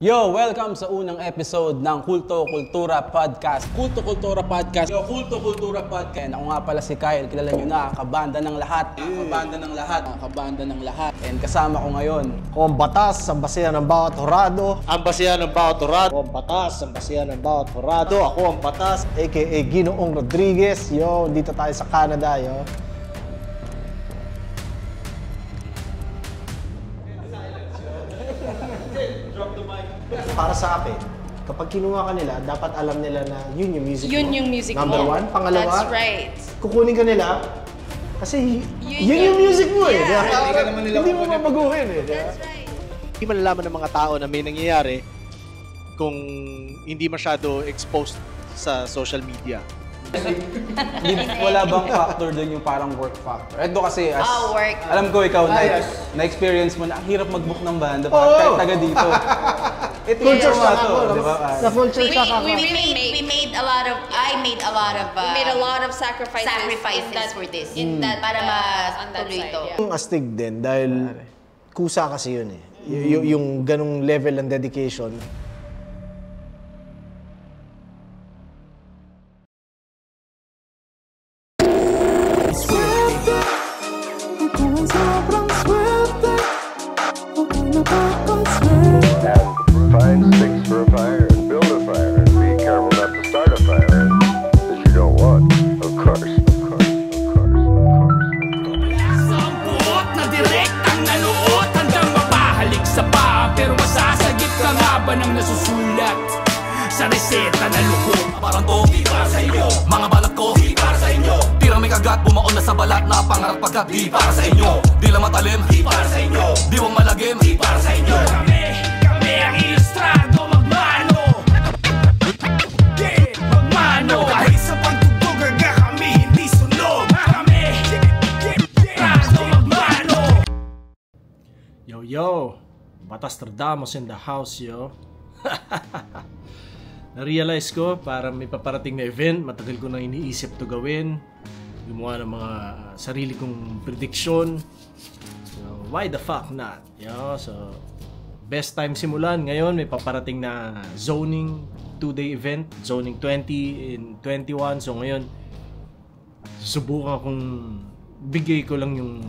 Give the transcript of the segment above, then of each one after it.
Yo, welcome sa unang episode ng Kulto Kultura Podcast. Kulto Kultura Podcast. Yo, Kulto Kultura Podcast. And ako nga pala si Kyle, kilala nyo na, kabanda ng lahat. Kabanda ng lahat. Kabanda ng lahat. And kasama ko ngayon. Ako ang batas, ang basihan ng bawat horado. Ang basihan ng bawat horado. Ako ang batas, ang basihan ng bawat horado. Ako ang batas, aka Ginoong Rodriguez. Yo, dito tayo sa Canada, yo. Para sa akin, kapag kinuha ka nila, dapat alam nila na yun yung music mo. Yun yung music Number mo. one. Pangalawa, That's right. kukunin ka nila kasi yun yung music mo eh. Yeah. Hindi mo mabaguhin eh. That's right. Hindi malalaman ng mga tao na may nangyayari kung hindi masyado exposed sa social media. Wala bang factor doon yung parang work factor? Ito kasi, work. alam ko ikaw, na-experience mo na ang hirap mag-book ng banda kahit taga dito. Ito yung Culture shock to, ako. di ba? Sa culture shock ako. We made a lot of sacrifices for this. In that, para on that matuloy side, ito. yeah. Yung astig din dahil kusa kasi yun eh. Yung ganong level ng dedication. Find sticks for a fire and build a fire and be careful not to start a fire that you don't want. Of course. Sampuot na direktang nanuot hanggang mapahalik sa paa. Pero masasagip ka nga ba ng nasusulat sa reseta na lukot? Parang to, di para sa inyo. Mga balat ko, di para sa inyo. Tirang may kagat, bumaon na sa balat na pangarap pagkat di para sa inyo. Di lang matalim, di para sa inyo. Di wang malagim, di para sa inyo. Kami ang ilustrado, magmano. Yeah, magmano. Kahit sa pagtutog, aga kami hindi sunog. Kami, ilustrado, magmano. Yo, Batas Tardamos in the house, yo. Na-realize ko, para may paparating na event, matagal ko na iniisip to gawin. Gumawa ng mga sarili kong prediction. So, why the fuck not? Yo, so, best time simulan. Ngayon, may paparating na zoning 2-day event. Zoning 20 in 21. So, ngayon, susubukan kong bigay ko lang yung,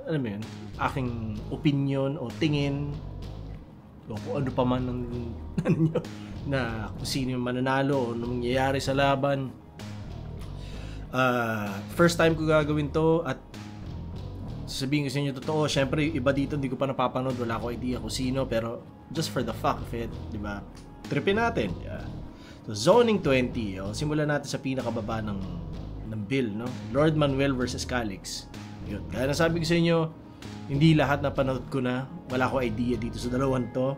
alam mo yun, aking opinion o tingin o kung ano pa man ng nyo na kung sino yung mananalo o anong mangyayari sa laban. First time ko gagawin to at sasabihin ko sa inyo totoo, syempre iba dito hindi ko pa napapanood, wala ko idea kung sino, pero just for the fuck of it, di ba? Tripin natin. Yeah. So zoning 20, simulan natin sa pinakababa ng bill, no? Lord Manuel versus Calix. Yun. Kaya nasabi ko sa inyo, hindi lahat na panood ko na, wala ko idea dito sa dalawang to.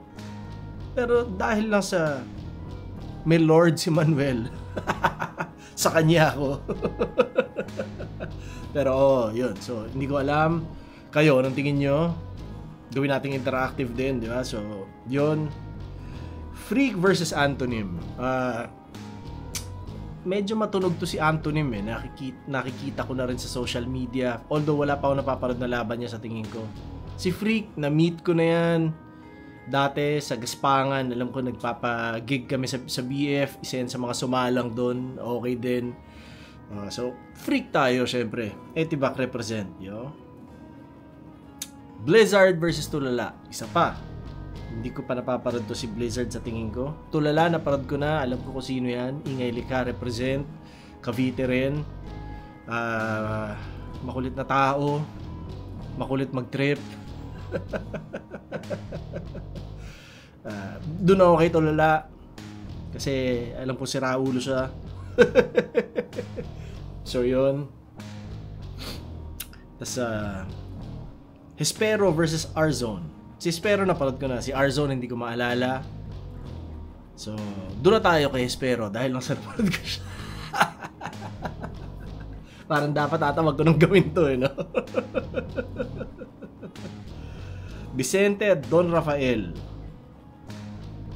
Pero dahil lang sa may Lord si Manuel, sa kanya ako. Pero yun. So, hindi ko alam. Kayo, anong tingin nyo? Gawin nating interactive din, di ba? So, yun. Freak versus Antonym. Medyo matunog to si Antonym eh. Nakikita ko na rin sa social media. Although wala pa ako napapanood na laban niya sa tingin ko. Si Freak, na-meet ko na yan. Dati sa Gaspangan, alam ko nagpapa-gig kami sa BF, isa yan sa mga sumalang doon, okay din. So, Freak tayo syempre. Etibac represent, yo. Blizzard versus Tulala, isa pa. Hindi ko pa napaparod to si Blizzard sa tingin ko. Tulala, naparod ko na, alam ko kung sino yan. Ingay Lika represent, Cavite rin. Makulit na tao, makulit mag-trip. Doon ako kay Tulala kasi alam ko si Raulo siya. So yun. Tas Hespero versus Arzone. Si Hespero napanood ko na, si Arzone hindi ko maalala. So doon na tayo kay Hespero dahil lang sa napanood ko siya. Parang dapat wag ko nang gawin to no? Vicente at Don Rafael.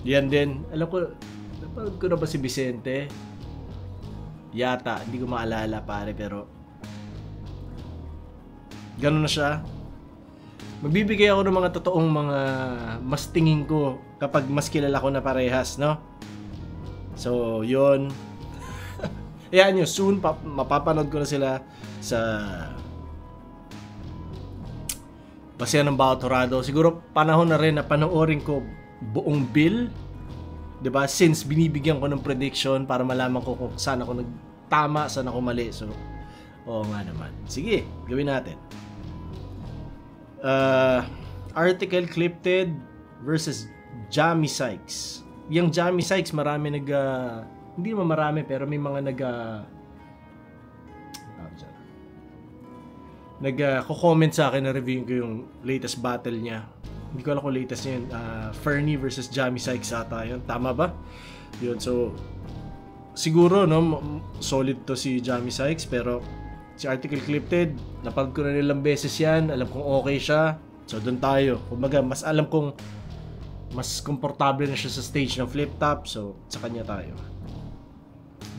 Yan din. Alam ko, napanood ko na ba si Vicente? Yata. Hindi ko maalala pare, pero ganun na siya. Magbibigay ako ng mga totoong mga mas tingin ko kapag mas kilala ko na parehas, no? So, yun. Ayan nyo, soon, mapapanood ko na sila sa Basehan ng Bawat Horado. Siguro, panahon na rin na panoorin ko buong bill. 'Di ba? Since binibigyan ko ng prediction para malaman ko kung saan ako nagtama, saan ako mali. So, oo nga naman. Sige, gawin natin. Article Clipted versus Jamie Sykes. Yung Jamie Sykes, marami hindi naman marami, pero may mga nag-comment sa akin na reviewin ko yung latest battle niya. Hindi ko alam kung latest niya yun. Fernie versus Jamie Sykes ata yun. Tama ba? Yun, so siguro, no, solid to si Jamie Sykes, pero si Article Clipted, napag ko na nilang beses yan, alam kong okay siya, so doon tayo. Kumbaga, mas alam kong mas komportable na siya sa stage ng flip top, so sa kanya tayo.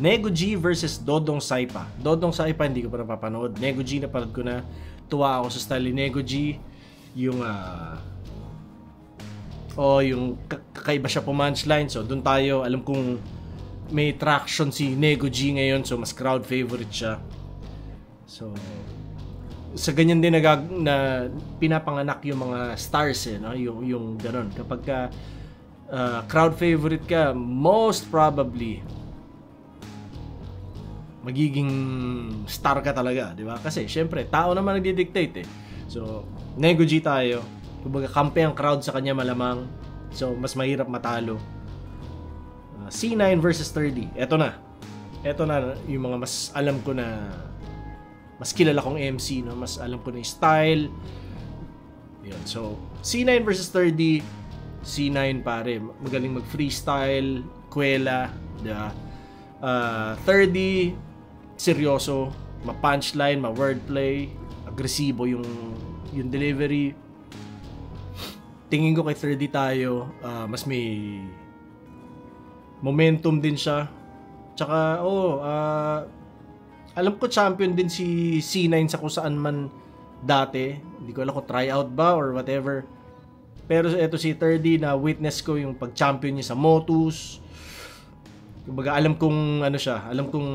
Nego G versus Dodong Saipa. Dodong Saipa hindi ko pa napapanood. Nego G napanood ko na. Tuwa ako sa style ni Nego G. Yung yung kakaiba siya po punchline, so doon tayo. Alam kong may traction si Nego G ngayon, so mas crowd favorite siya. So sa ganyan din na pinapanganak yung mga stars, no? Yung gano'n. Kapag crowd favorite ka, most probably magiging star ka talaga, di ba? Kasi syempre tao naman nagdi-dictate. So Nego G tayo. Kumbaga kampi ang crowd sa kanya malamang. So mas mahirap matalo. C9 versus 30. Ito na yung mga mas alam ko na mas kilala kong MC, no? Mas alam ko na yung style. Yun. So C9 versus 30. C9 pare, magaling mag-freestyle, kwela, diba? 30 seryoso, ma-punchline, ma-wordplay, agresibo yung delivery. Tingin ko kay 30 tayo, mas may momentum din siya. Tsaka, alam ko champion din si C9 sa kung saan man dati. Hindi ko alam kung tryout ba or whatever. Pero eto si 30 na witness ko yung pag-champion niya sa Motus. Kumbaga alam kong alam kong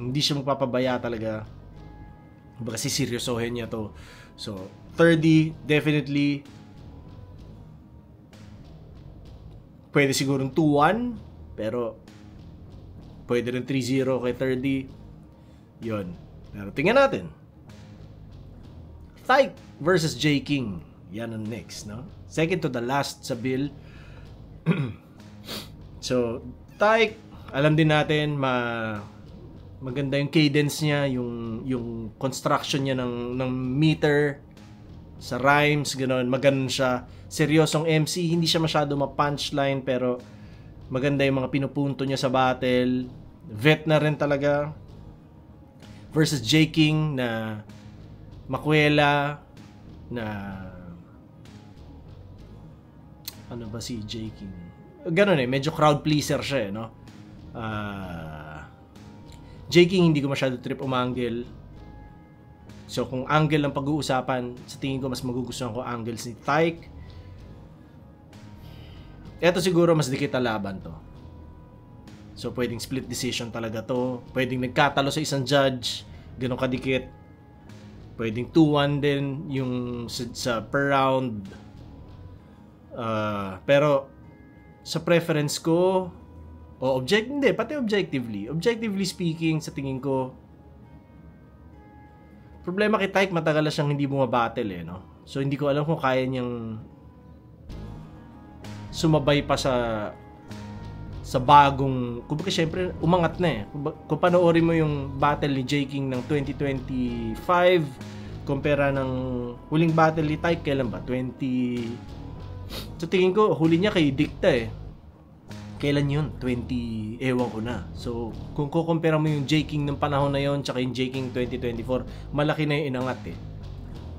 hindi siya magpapabaya talaga. Kumbaga siseryosohin niya to. So, 30 definitely pwede sigurong 2-1, pero pwede rin 3-0 kay 30. Yun. Pero tingnan natin. Tyke versus J King. Yan ang next, no? Second to the last sa bill. So, Tyke, alam din natin maganda yung cadence niya, yung construction niya ng meter sa rhymes, gano'n, maganda siya. Seryosong MC, hindi siya masyado ma-punchline, pero maganda yung mga pinupunto niya sa battle. Vet na rin talaga. Versus J King na makwela, na ano ba si J King? Gano'n medyo crowd pleaser siya, no? J King hindi ko masyado trip umangle. So kung angle ang pag-uusapan, sa tingin ko mas magugustuhan ko angles ni Tyke. Eto siguro mas dikit na laban to. So pwedeng split decision talaga to. Pwedeng nagkatalo sa isang judge, ganun kadikit. Pwedeng 2-1 din yung sa per round. Pero sa preference ko, pati objectively speaking, sa tingin ko, problema kay Tyke, matagal na siyang hindi bumabattle, no? So hindi ko alam kung kaya niyang sumabay pa sa bagong, kumbaga syempre umangat na kung panoorin mo yung battle ni J King ng 2025 kumpara ng huling battle ni Tyke, kailan ba? So tingin ko huli niya kay Dicta kailan yun? 20, ewan ko na. So kung kukumpara mo yung J King ng panahon na yon tsaka yung J King 2024, malaki na yung inangat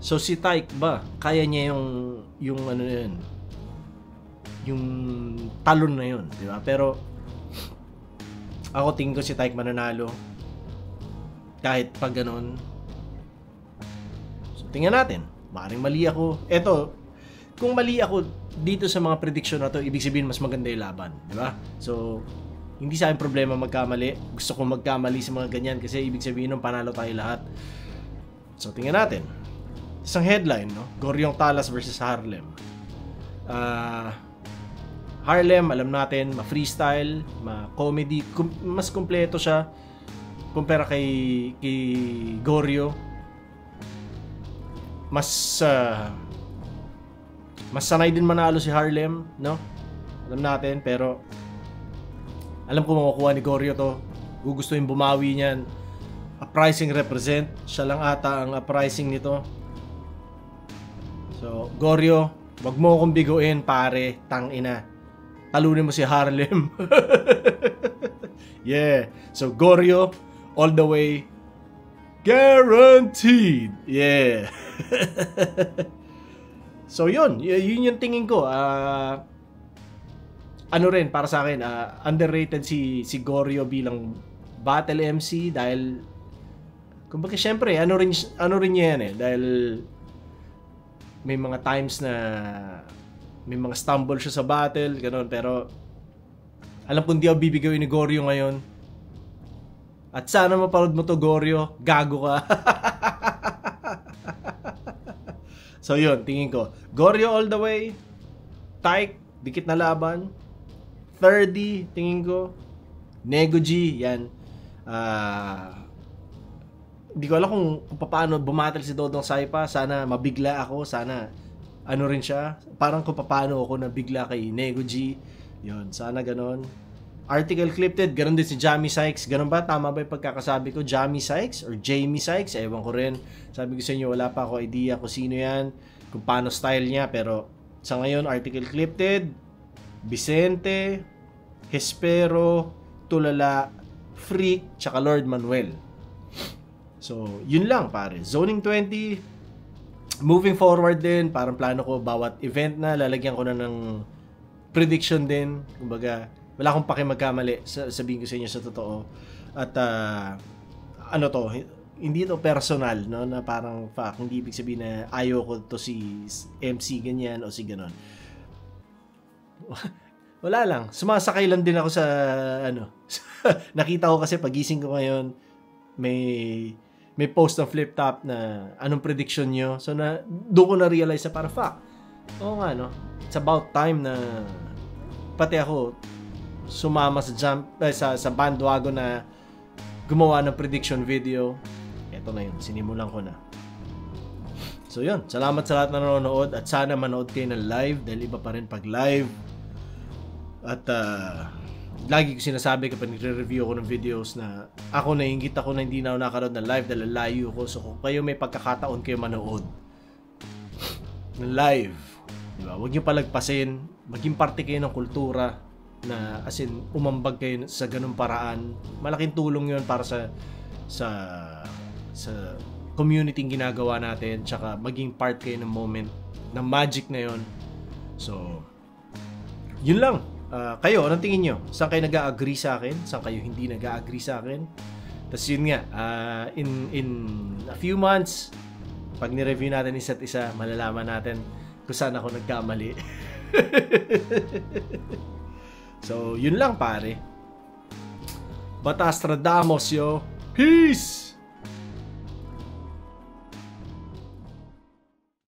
So si Tyke ba, kaya niya yung ano yun, yung talon na yun, di ba? Pero ako tingin ko si Tyke mananalo kahit pag ganun. So tingnan natin, maaaring mali ako. Eto, kung mali ako dito sa mga prediction na to, ibig sabihin mas maganda yung laban, di ba? So, hindi sa akin problema magkamali. Gusto kong magkamali sa mga ganyan kasi ibig sabihin nung panalo tayo lahat. So, tingnan natin. Isang headline, no? Goryong Talas versus Harlem. Harlem, alam natin, ma-freestyle, ma-comedy, mas kompleto siya kumpara kay Goryo. Mas sanay din manalo si Harlem, no? Alam natin, pero alam ko makukuha ni Goryo to. Gugustuhin bumawi niyan. Uprising represent. Siya lang ata ang uprising nito. So, Goryo, wag mo akong biguin, pare. Tangina. Talunin mo si Harlem. Yeah. So, Goryo, all the way. Guaranteed. Yeah. So, yun yung tingin ko. Ano rin, para sa akin, underrated si Goryo bilang battle MC dahil, kumbaga, syempre, ano rin niya yan dahil may mga times na may mga stumble siya sa battle, gano'n, pero alam kong di ako bibigawin ni Goryo ngayon. At sana mapanood mo to, Goryo. Gago ka. So yun, tingin ko. Goryo all the way. Tyke, dikit na laban. 30, tingin ko. Nego G, yan. Hindi ko alam kung paano bumatal si Dodong Saipa. Sana mabigla ako. Sana ano rin siya. Parang kung paano ako nabigla kay Nego G. Yun, sana ganon. Article Clipped, ganon din si Jamie Sykes. Ganon ba? Tama ba yung pagkakasabi ko? Jamie Sykes or Jamie Sykes? Ewan ko rin. Sabi ko sa inyo, wala pa ako idea kung sino yan, kung paano style niya. Pero sa ngayon, Article Clipped, Vicente, Hespero, Tulala, Freak, tsaka Lord Manuel. So, yun lang pare. Zoning 20, moving forward din, parang plano ko bawat event na, lalagyan ko na ng prediction din. Kumbaga, wala akong pakimagkamali, sabihin ko sa inyo sa totoo. At ano to, hindi to personal, no, na parang fuck, hindi ibig sabihin na ayaw ko to si MC ganyan o si ganon. Wala lang, sumasakay lang din ako sa ano. Nakita ko kasi pagising ko ngayon, may post ng Flip Top na anong prediction nyo. So na doon ko na realize na para fuck. Oo nga, no. It's about time na pati ako sumama sa bandwagon na gumawa ng prediction video. Ito na yun, sinimulan ko na. So yun, salamat sa lahat na nanonood at sana manood kayo ng live dahil iba pa rin pag live. At lagi ko sinasabi kapag nagre-review ako ng videos na ako naiingit ako na hindi na ako nakanood ng live dahil layo ko. So kung kayo may pagkakataon kayo manood ng live, diba? Huwag nyo palagpasin, maging parte kayo ng kultura na as in umambag kayo sa ganung paraan. Malaking tulong yun para sa community ginagawa natin, tsaka maging part kayo ng moment ng magic na yun. So yun lang. Kayo, anong tingin nyo? Saan kayo nag-a-agree sa akin? Saan kayo hindi nag-a-agree sa akin? Tapos yun nga, in a few months, pag ni-review natin isa't isa, malalaman natin kung saan ako nagkamali. So, yun lang pare. Batastradamus, yo. Peace!